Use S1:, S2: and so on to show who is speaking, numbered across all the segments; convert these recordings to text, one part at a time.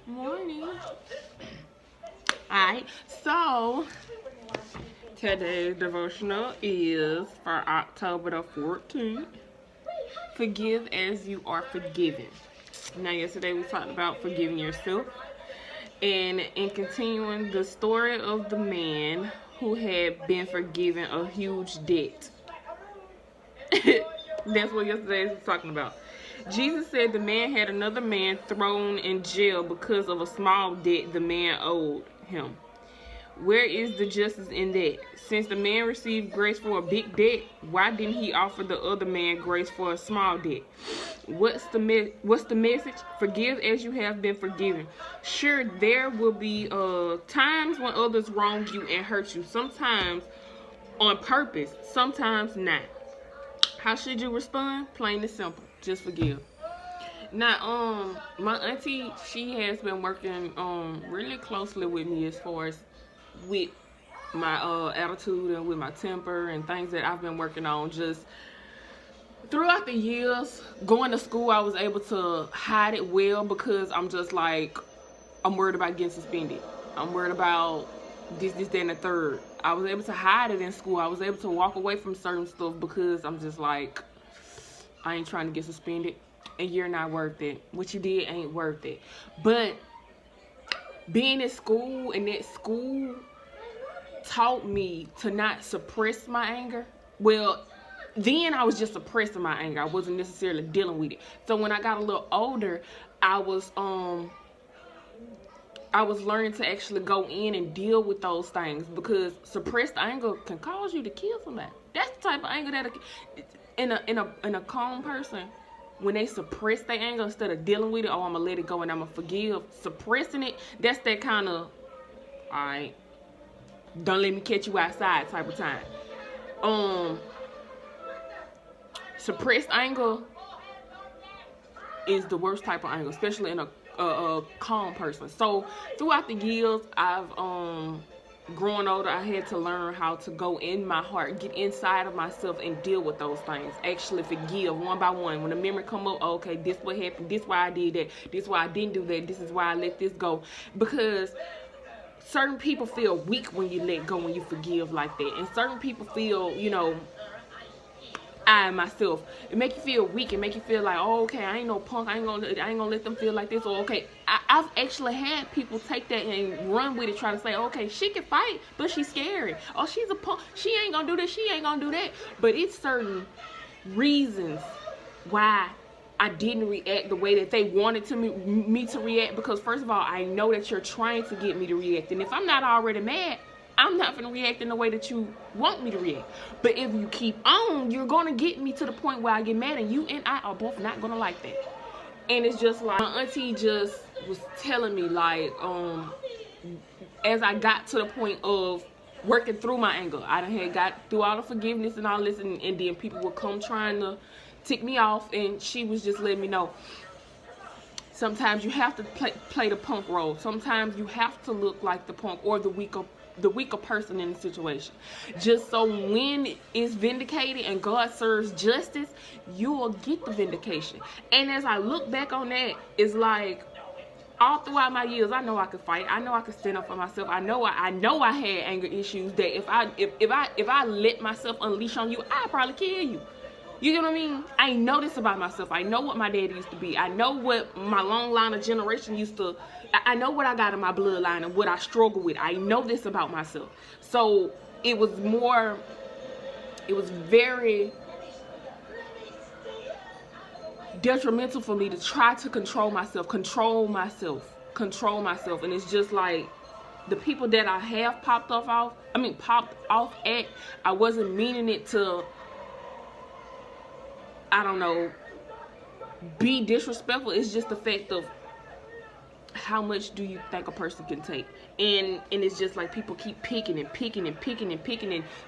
S1: Morning. Alright, so today's devotional is for October the 14th. Forgive as you are forgiven. Now, yesterday we talked about forgiving yourself. And in continuing the story of the man who had been forgiven a huge debt. That's what yesterday was talking about. Jesus said the man had another man thrown in jail because of a small debt the man owed him. Where is the justice in that? Since the man received grace for a big debt, why didn't he offer the other man grace for a small debt? What's the message? Forgive as you have been forgiven. Sure, there will be times when others wrong you and hurt you. Sometimes on purpose, sometimes not. How should you respond? Plain and simple. Just forgive. Now, my auntie, she has been working really closely with me as far as with my attitude and with my temper and things that I've been working on. Just throughout the years, going to school, I was able to hide it well because I'm just like, I'm worried about getting suspended. I'm worried about this, that, and the third. I was able to hide it in school. I was able to walk away from certain stuff because I'm just like, I ain't trying to get suspended and you're not worth it. What you did ain't worth it. But being in school and that school taught me to not suppress my anger. Well, then I was just suppressing my anger. I wasn't necessarily dealing with it. So when I got a little older, I was learning to actually go in and deal with those things, because suppressed anger can cause you to kill somebody. That's the type of anger that in a calm person, when they suppress their anger instead of dealing with it, oh, I'm gonna let it go and I'm gonna forgive. Suppressing it, that's that kind of, alright, don't let me catch you outside type of time. Suppressed anger is the worst type of anger, especially in a calm person. So throughout the years, I've growing older, I had to learn how to go in my heart, get inside of myself and deal with those things. Actually forgive one by one. When the memory come up, okay, this what happened, this why I did that, this why I didn't do that, this is why I let this go. Because certain people feel weak when you let go, when you forgive like that. And certain people feel, you know, I myself, it make you feel weak and make you feel like, oh, okay, I ain't no punk, I ain't gonna let them feel like this. Or okay, I've actually had people take that and run with it, try to say, okay, she can fight, but she's scary. Oh, she's a punk, she ain't gonna do this, she ain't gonna do that. But it's certain reasons why I didn't react the way that they wanted me to react. Because first of all, I know that you're trying to get me to react, and if I'm not already mad, I'm not going to react in the way that you want me to react. But if you keep on, you're going to get me to the point where I get mad, and you and I are both not going to like that. And it's just like, my auntie just was telling me, like, as I got to the point of working through my anger, I had got through all the forgiveness and all this, and then people would come trying to tick me off, and she was just letting me know, sometimes you have to play the punk role. Sometimes you have to look like the punk or the weaker person in the situation, just so when it's vindicated and God serves justice, you will get the vindication. And as I look back on that, it's like, all throughout my years, I know I could fight. I know I could stand up for myself. I know I had anger issues that if I let myself unleash on you, I'd probably kill you. You get what I mean? I know this about myself. I know what my dad used to be. I know what my long line of generation used to. I know what I got in my bloodline and what I struggle with. I know this about myself. So it was very detrimental for me to try to control myself. And it's just like, the people that I have popped off at, I wasn't meaning it to, I don't know, be disrespectful. It's just the fact of how much do you think a person can take, and it's just like people keep picking, and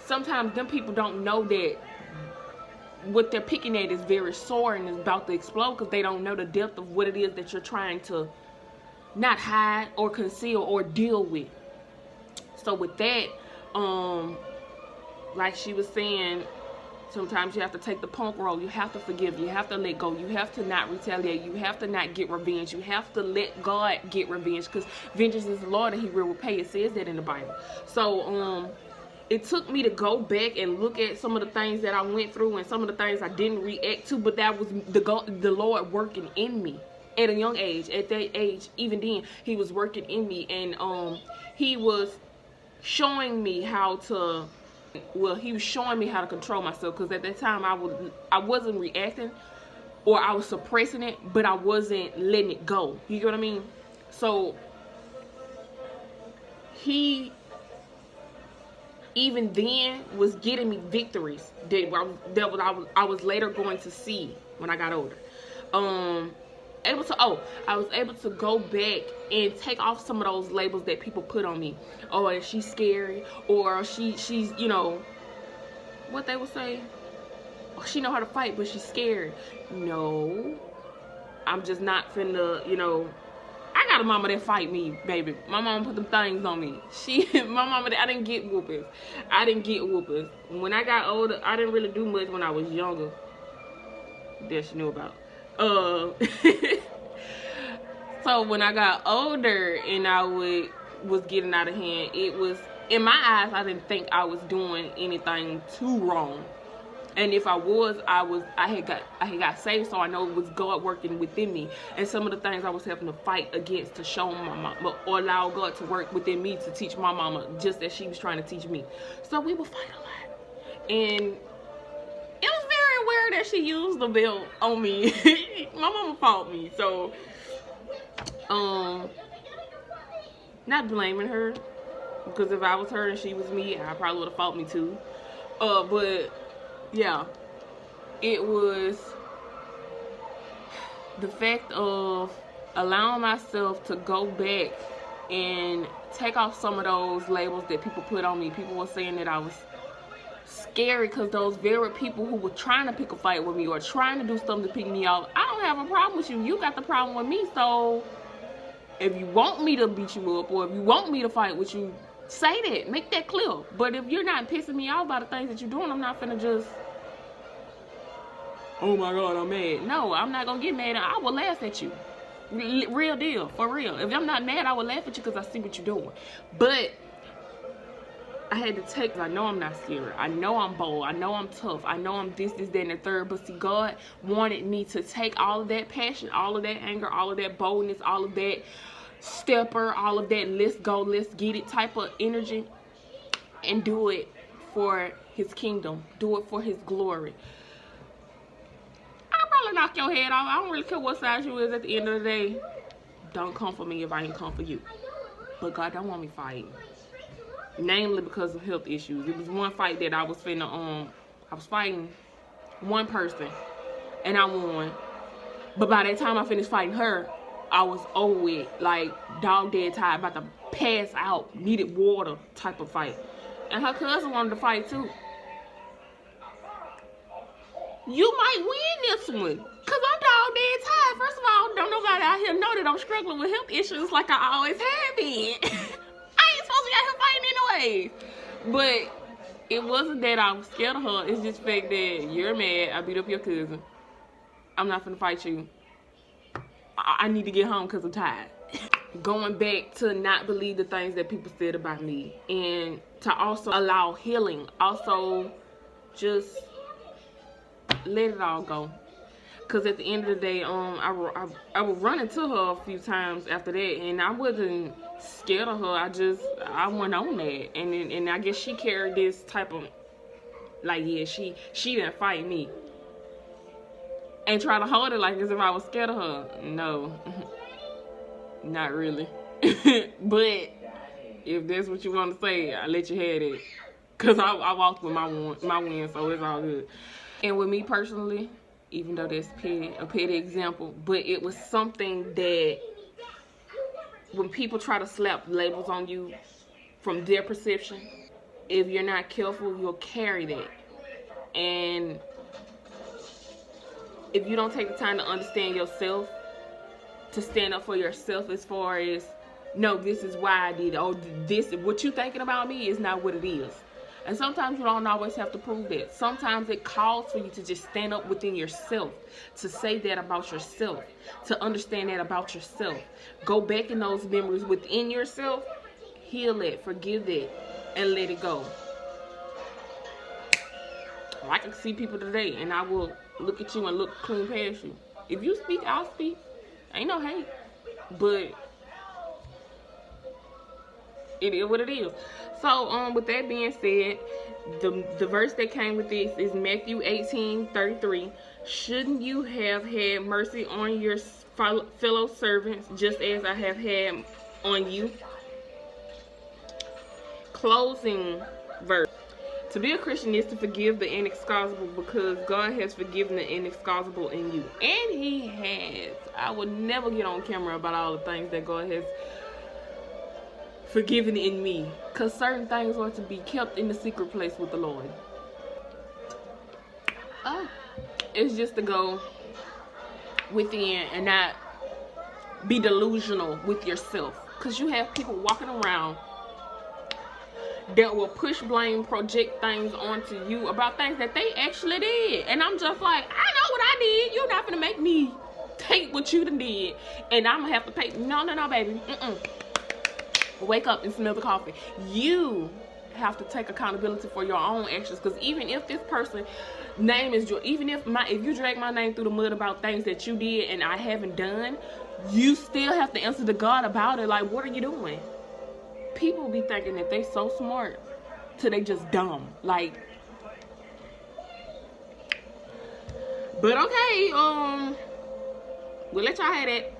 S1: sometimes them people don't know that what they're picking at is very sore and is about to explode, because they don't know the depth of what it is that you're trying to not hide or conceal or deal with. So with that, like she was saying, Sometimes you have to take the punk road. You have to forgive. You have to let go. You have to not retaliate. You have to not get revenge. You have to let God get revenge, because vengeance is the Lord and he will repay. It says that in the Bible. So it took me to go back and look at some of the things that I went through and some of the things I didn't react to, but that was the Lord working in me at a young age. At that age, even then, he was working in me, and he was showing me how to, he was showing me how to control myself, because at that time I wasn't reacting, or I was suppressing it, but I wasn't letting it go. You get what I mean? So he even then was getting me victories that I was later going to see when I got older. I was able to go back and take off some of those labels that people put on me. Oh, she's scary, or she's, you know, what they would say, oh, she know how to fight, but she's scared. No, I'm just not finna, you know, I got a mama that fight me, baby. My mama put them things on me. My mama, I didn't get whoopings. When I got older, I didn't really do much when I was younger that she knew about. So when I got older and I was getting out of hand, it was, in my eyes, I didn't think I was doing anything too wrong. And if I had got saved, so I know it was God working within me. And some of the things I was having to fight against to show my mama, or allow God to work within me to teach my mama, just as she was trying to teach me. So we would fight a lot. And it was very weird that she used the belt on me. My mama fought me. So, not blaming her, because if I was her and she was me, I probably would have fought me too. But yeah, it was the fact of allowing myself to go back and take off some of those labels that people put on me. People were saying that I was scary, because those very people who were trying to pick a fight with me or trying to do something to pick me off, I don't have a problem with you. You got the problem with me. So if you want me to beat you up, or if you want me to fight with you, say that. Make that clear. But if you're not pissing me off by the things that you're doing, I'm not finna just, oh my God, I'm mad. No, I'm not gonna get mad. I will laugh at you. Real deal, for real. If I'm not mad, I will laugh at you because I see what you're doing. But I had to take, I know I'm not scared. I know I'm bold. I know I'm tough. I know I'm this, that, and the third. But see, God wanted me to take all of that passion, all of that anger, all of that boldness, all of that stepper, all of that let's go, let's get it type of energy, and do it for his kingdom. Do it for his glory. I'll probably knock your head off. I don't really care what size you is at the end of the day. Don't come for me if I ain't come for you. But God don't want me fighting. Namely because of health issues. It was one fight that I was finna, I was fighting one person and I won. But by that time I finished fighting her, I was over with, like dog dead tired, about to pass out, needed water type of fight. And her cousin wanted to fight too. You might win this one, cause I'm dog dead tired. First of all, don't nobody out here know that I'm struggling with health issues like I always have been. Supposed to get her fighting anyway. But it wasn't that I was scared of her. It's just the fact that you're mad. I beat up your cousin. I'm not finna fight you. I need to get home because I'm tired. Going back to not believe the things that people said about me, and to also allow healing. Also, just let it all go. Because at the end of the day, I would run into her a few times after that, and I wasn't scared of her. I went on that, and I guess she carried this type of, like, yeah, she didn't fight me, and try to hold it like as if I was scared of her. No, not really. But if that's what you want to say, I let you have it, cause I walked with my win, so it's all good. And with me personally, even though that's a petty example, but it was something that when people try to slap labels on you from their perception, if you're not careful, you'll carry that. And if you don't take the time to understand yourself, to stand up for yourself as far as, no, this is why I did it, or this, what you thinking about me is not what it is. And sometimes you don't always have to prove that. Sometimes it calls for you to just stand up within yourself, to say that about yourself, to understand that about yourself. Go back in those memories within yourself, heal it, forgive it, and let it go. I can see people today, and I will look at you and look clean past you. If you speak, I'll speak. Ain't no hate. But it is what it is. So, with that being said, the verse that came with this is Matthew 18:33. Shouldn't you have had mercy on your fellow servants, just as I have had on you? Closing verse. To be a Christian is to forgive the inexcusable, because God has forgiven the inexcusable in you. And He has. I would never get on camera about all the things that God has forgiven in me, because certain things are to be kept in the secret place with the Lord. It's just to go within and not be delusional with yourself, because you have people walking around that will push, blame, project things onto you about things that they actually did. And I'm just like, I know what I did. You're not gonna make me take what you done did, and I'm gonna have to pay. No, baby. Wake up and smell the coffee. You have to take accountability for your own actions, because even if this person's name is your, even if you drag my name through the mud about things that you did and I haven't done, you still have to answer to God about it. Like, what are you doing? People be thinking that they so smart till they just dumb. Like, but okay, we'll let y'all have that.